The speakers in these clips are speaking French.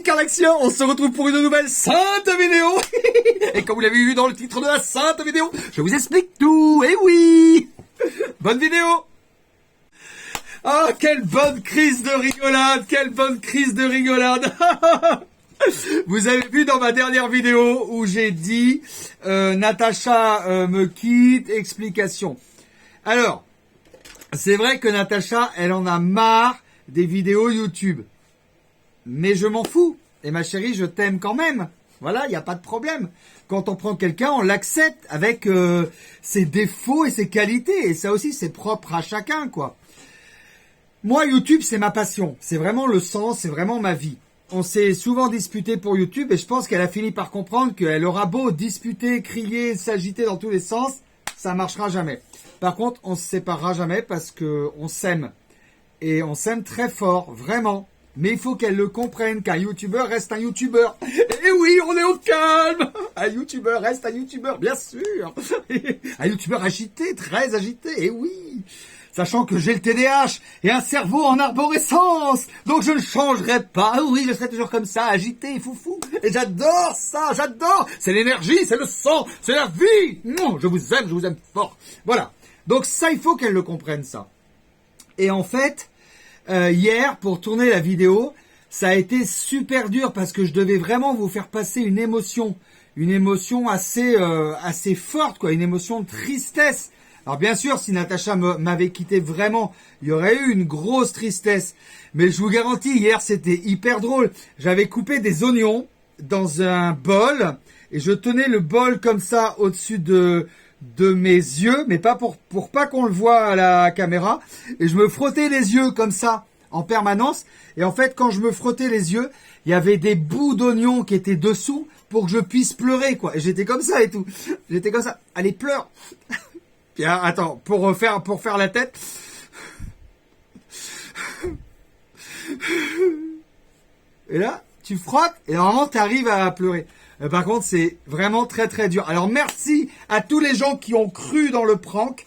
Carlaxiens, on se retrouve pour une nouvelle sainte vidéo. Et comme vous l'avez vu dans le titre de la sainte vidéo, je vous explique tout. Eh oui. Bonne vidéo. Ah, quelle bonne crise de rigolade. Quelle bonne crise de rigolade. Vous avez vu dans ma dernière vidéo où j'ai dit Natacha me quitte, explication. Alors, c'est vrai que Natacha, elle en a marre des vidéos YouTube. Mais je m'en fous. Et ma chérie, je t'aime quand même. Voilà, il n'y a pas de problème. Quand on prend quelqu'un, on l'accepte avec ses défauts et ses qualités. Et ça aussi, c'est propre à chacun, quoi. Moi, YouTube, c'est ma passion. C'est vraiment le sens, c'est vraiment ma vie. On s'est souvent disputé pour YouTube et je pense qu'elle a fini par comprendre qu'elle aura beau disputer, crier, s'agiter dans tous les sens, ça marchera jamais. Par contre, on se séparera jamais parce que on s'aime. Et on s'aime très fort, vraiment. Mais il faut qu'elle le comprenne qu'un youtubeur reste un youtubeur. Et oui, on est au calme. Un youtubeur reste un youtubeur, bien sûr. Un youtubeur agité, très agité, et oui. Sachant que j'ai le TDAH et un cerveau en arborescence. Donc je ne changerai pas. Oui, je serai toujours comme ça, agité, foufou. Et j'adore ça, j'adore. C'est l'énergie, c'est le sang, c'est la vie. Je vous aime fort. Voilà. Donc ça, il faut qu'elle le comprenne, ça. Et en fait... hier, pour tourner la vidéo, ça a été super dur parce que je devais vraiment vous faire passer une émotion assez forte, quoi, une émotion de tristesse. Alors bien sûr, si Natacha m'avait quitté vraiment, il y aurait eu une grosse tristesse. Mais je vous garantis, hier, c'était hyper drôle. J'avais coupé des oignons dans un bol et je tenais le bol comme ça au-dessus de mes yeux, mais pas pour pas qu'on le voit à la caméra, et je me frottais les yeux comme ça en permanence, et en fait quand je me frottais les yeux, il y avait des bouts d'oignons qui étaient dessous pour que je puisse pleurer, quoi, et j'étais comme ça et tout, j'étais comme ça, allez pleure. Puis attends, pour faire la tête, et là tu frottes et normalement tu arrives à pleurer. Par contre, c'est vraiment très très dur. Alors merci à tous les gens qui ont cru dans le prank.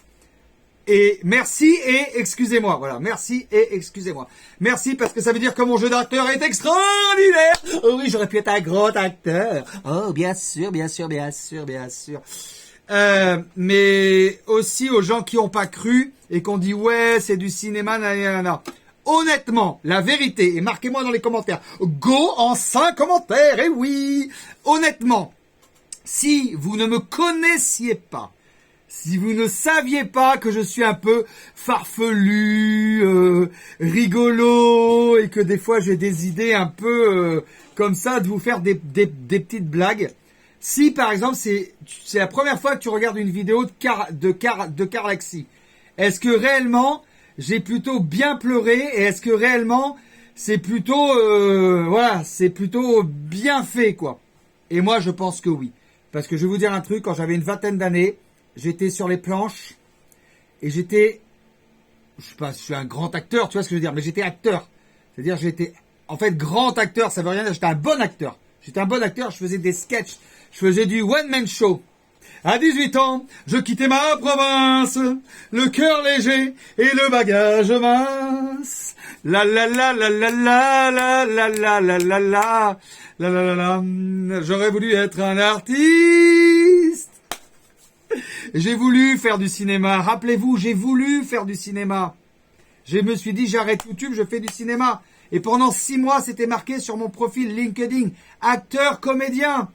Et merci et excusez-moi. Voilà, merci et excusez-moi. Merci parce que ça veut dire que mon jeu d'acteur est extraordinaire. Oh oui, j'aurais pu être un grand acteur. Oh, bien sûr, bien sûr, bien sûr, bien sûr. Mais aussi aux gens qui n'ont pas cru et qui ont dit ouais, c'est du cinéma, nanana. Honnêtement, la vérité, et marquez-moi dans les commentaires, go en 5 commentaires, et oui, honnêtement, si vous ne me connaissiez pas, si vous ne saviez pas que je suis un peu farfelu, rigolo, et que des fois j'ai des idées un peu comme ça, de vous faire des petites blagues, si par exemple c'est la première fois que tu regardes une vidéo de Carlaxi, est-ce que réellement... j'ai plutôt bien pleuré et est-ce que réellement c'est plutôt voilà, c'est plutôt bien fait, quoi. Et moi je pense que oui, parce que je vais vous dire un truc, quand j'avais une vingtaine d'années, j'étais sur les planches et j'étais, je sais pas, je suis un grand acteur, tu vois ce que je veux dire, mais j'étais acteur. C'est-à-dire j'étais en fait grand acteur, ça veut rien dire, j'étais un bon acteur. J'étais un bon acteur, je faisais des sketchs, je faisais du one man show. À 18 ans, je quittais ma province, le cœur léger et le bagage mince. La la la la la la la la la la la la la la la. J'aurais voulu être un artiste. J'ai voulu faire du cinéma. Rappelez-vous, j'ai voulu faire du cinéma. Je me suis dit, j'arrête YouTube, je fais du cinéma. Et pendant 6 mois, c'était marqué sur mon profil LinkedIn, acteur, comédien.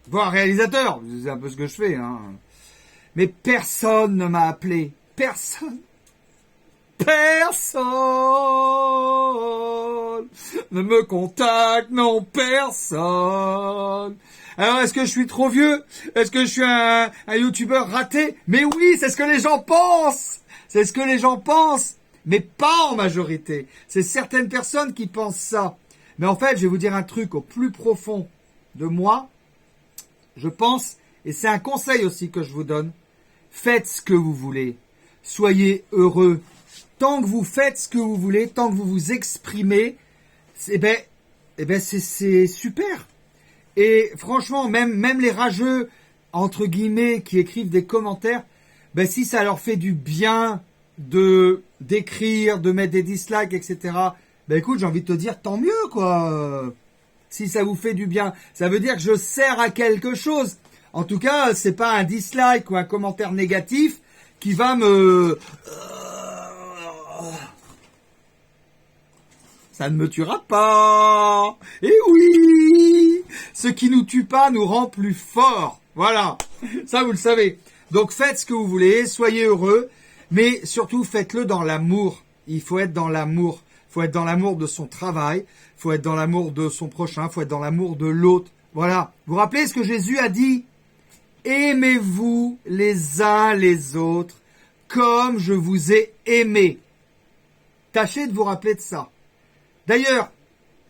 Voire réalisateur, c'est un peu ce que je fais, hein. Mais personne ne m'a appelé. Personne. Personne ne me contacte, non, personne. Alors, est-ce que je suis trop vieux? Est-ce que je suis un youtubeur raté? Mais oui, c'est ce que les gens pensent. C'est ce que les gens pensent. Mais pas en majorité. C'est certaines personnes qui pensent ça. Mais en fait, je vais vous dire un truc au plus profond de moi. Je pense, et c'est un conseil aussi que je vous donne, faites ce que vous voulez, soyez heureux. Tant que vous faites ce que vous voulez, tant que vous vous exprimez, c'est super. Et franchement, même les rageux, entre guillemets, qui écrivent des commentaires, si ça leur fait du bien d'écrire, de mettre des dislikes, etc., Ben écoute, j'ai envie de te dire tant mieux, quoi. Si ça vous fait du bien, ça veut dire que je sers à quelque chose. En tout cas, c'est pas un dislike ou un commentaire négatif qui va me... Ça ne me tuera pas. Et oui, ce qui nous tue pas nous rend plus forts. Voilà, ça vous le savez. Donc faites ce que vous voulez, soyez heureux, mais surtout faites-le dans l'amour. Il faut être dans l'amour. Il faut être dans l'amour de son travail. Il faut être dans l'amour de son prochain. Il faut être dans l'amour de l'autre. Voilà. Vous vous rappelez ce que Jésus a dit? Aimez-vous les uns les autres comme je vous ai aimé. Tâchez de vous rappeler de ça. D'ailleurs,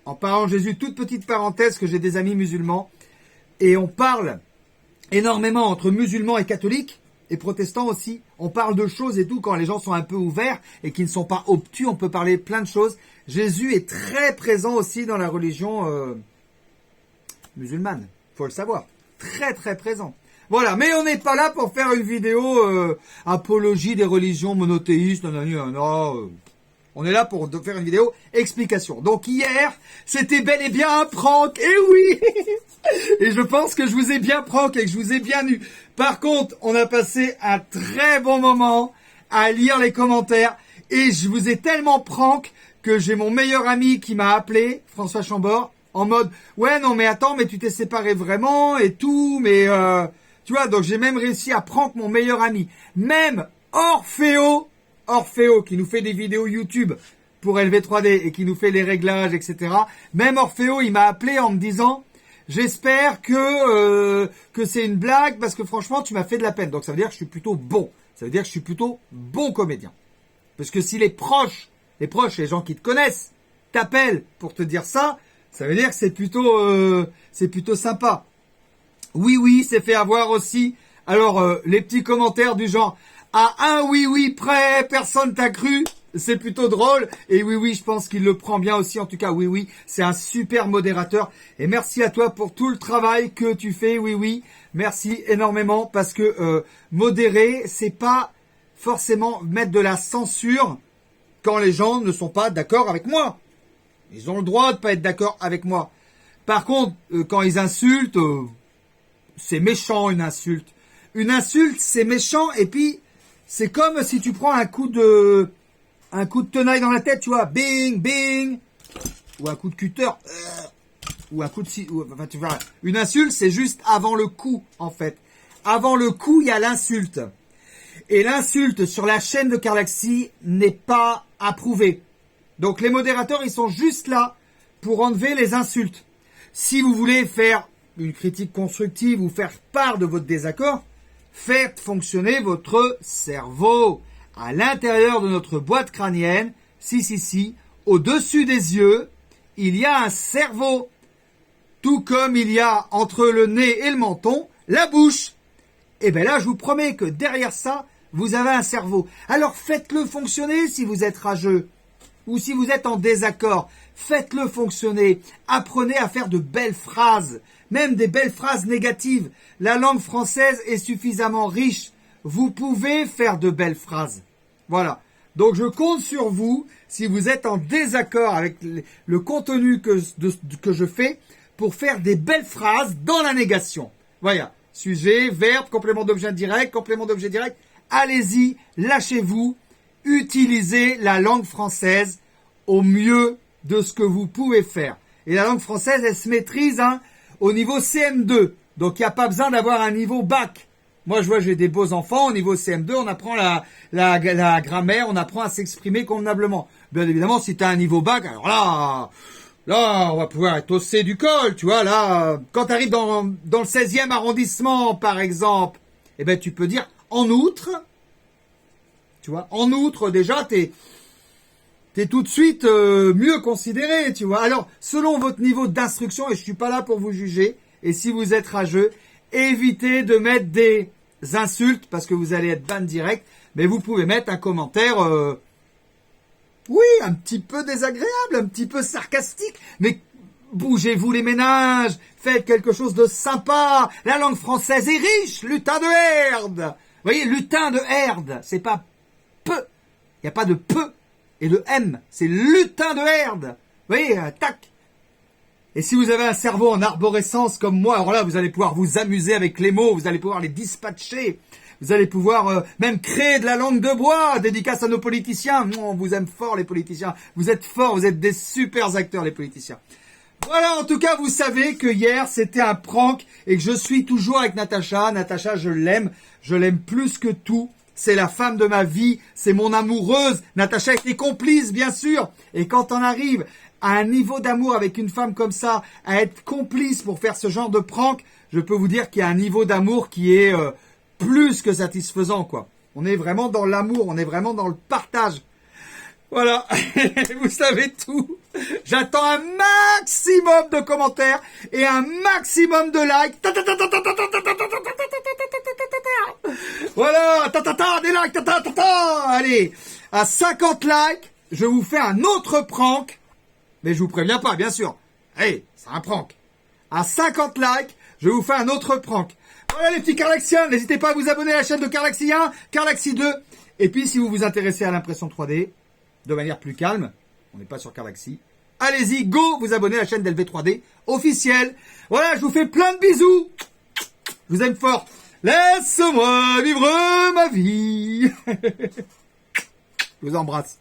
en parlant de Jésus, toute petite parenthèse, que j'ai des amis musulmans, et on parle énormément entre musulmans et catholiques, et protestants aussi. On parle de choses et tout, quand les gens sont un peu ouverts et qui ne sont pas obtus, on peut parler plein de choses. Jésus est très présent aussi dans la religion musulmane, faut le savoir. Très très présent. Voilà, mais on n'est pas là pour faire une vidéo apologie des religions monothéistes, non. On est là pour faire une vidéo explication. Donc hier, c'était bel et bien un prank, et oui. Et je pense que je vous ai bien prank et que je vous ai bien eu. Par contre, on a passé un très bon moment à lire les commentaires, et je vous ai tellement prank que j'ai mon meilleur ami qui m'a appelé, François Chambord, en mode « Ouais, non, mais attends, mais tu t'es séparé vraiment et tout, mais... Tu vois, donc j'ai même réussi à prank mon meilleur ami. Même Orfeo, qui nous fait des vidéos YouTube pour LV3D et qui nous fait les réglages, etc. Même Orfeo, il m'a appelé en me disant « J'espère que c'est une blague parce que franchement, tu m'as fait de la peine. » Donc ça veut dire que je suis plutôt bon. Ça veut dire que je suis plutôt bon comédien. Parce que si les proches, les gens qui te connaissent, t'appellent pour te dire ça, ça veut dire que c'est plutôt sympa. Oui, c'est fait avoir aussi. Alors, les petits commentaires du genre « À un oui près, personne t'a cru », c'est plutôt drôle. Et oui, je pense qu'il le prend bien aussi. En tout cas, oui, c'est un super modérateur. Et merci à toi pour tout le travail que tu fais, oui. Merci énormément parce que modérer, c'est pas forcément mettre de la censure quand les gens ne sont pas d'accord avec moi. Ils ont le droit de pas être d'accord avec moi. Par contre, quand ils insultent... c'est méchant, une insulte. Une insulte, c'est méchant, et puis, c'est comme si tu prends un coup de tenaille dans la tête, tu vois, bing, ou un coup de cutter, ou un coup de enfin, tu vois, une insulte, c'est juste avant le coup, en fait. Avant le coup, il y a l'insulte. Et l'insulte sur la chaîne de Carlaxy n'est pas approuvée. Donc, les modérateurs, ils sont juste là pour enlever les insultes. Si vous voulez faire une critique constructive ou faire part de votre désaccord, faites fonctionner votre cerveau. À l'intérieur de notre boîte crânienne, si, au-dessus des yeux, il y a un cerveau. Tout comme il y a entre le nez et le menton, la bouche. Et bien là, je vous promets que derrière ça, vous avez un cerveau. Alors faites-le fonctionner si vous êtes rageux ou si vous êtes en désaccord. Faites-le fonctionner. Apprenez à faire de belles phrases, même des belles phrases négatives. La langue française est suffisamment riche. Vous pouvez faire de belles phrases. Voilà. Donc je compte sur vous, si vous êtes en désaccord avec le contenu que je fais, pour faire des belles phrases dans la négation. Voilà. Sujet, verbe, complément d'objet direct. Allez-y, lâchez-vous. Utilisez la langue française au mieux de ce que vous pouvez faire. Et la langue française, elle se maîtrise au niveau CM2. Donc, il n'y a pas besoin d'avoir un niveau bac. Moi, je vois, j'ai des beaux enfants. Au niveau CM2, on apprend la grammaire, on apprend à s'exprimer convenablement. Bien évidemment, si tu as un niveau bac, alors là, on va pouvoir être au C du col, tu vois. Là, quand tu arrives dans le 16e arrondissement, par exemple, eh ben, tu peux dire en outre. Tu vois, en outre, déjà, t'es tout de suite mieux considéré, tu vois. Alors, selon votre niveau d'instruction, et je suis pas là pour vous juger, et si vous êtes rageux, évitez de mettre des insultes, parce que vous allez être ban direct, mais vous pouvez mettre un commentaire, oui, un petit peu désagréable, un petit peu sarcastique, mais bougez-vous les méninges, faites quelque chose de sympa, la langue française est riche, lutin de herde. Vous voyez, lutin de herde, c'est pas peu, il n'y a pas de peu, Et le M, c'est lutin de herde. Vous voyez, tac. Et si vous avez un cerveau en arborescence comme moi, alors là, vous allez pouvoir vous amuser avec les mots, vous allez pouvoir les dispatcher, vous allez pouvoir même créer de la langue de bois, dédicace à nos politiciens. On vous aime fort, les politiciens. Vous êtes forts, vous êtes des super acteurs, les politiciens. Voilà, en tout cas, vous savez que hier, c'était un prank et que je suis toujours avec Natacha. Natacha, je l'aime plus que tout. C'est la femme de ma vie, c'est mon amoureuse. Natacha était complice, bien sûr. Et quand on arrive à un niveau d'amour avec une femme comme ça, à être complice pour faire ce genre de prank, je peux vous dire qu'il y a un niveau d'amour qui est plus que satisfaisant, quoi. On est vraiment dans l'amour, on est vraiment dans le partage. Voilà, vous savez tout. J'attends un maximum de commentaires et un maximum de likes. Voilà, des likes, allez, à 50 likes, je vous fais un autre prank. Mais je vous préviens pas, bien sûr. Hey, c'est un prank. À 50 likes, je vous fais un autre prank. Voilà les petits Carlaxiens, n'hésitez pas à vous abonner à la chaîne de Carlaxi 1, Carlaxi 2. Et puis si vous vous intéressez à l'impression 3D, de manière plus calme, on n'est pas sur Carlaxi, allez-y, go, vous abonner à la chaîne d'LV3D officielle. Voilà, je vous fais plein de bisous. Je vous aime fort. Laisse-moi vivre ma vie. Je vous embrasse.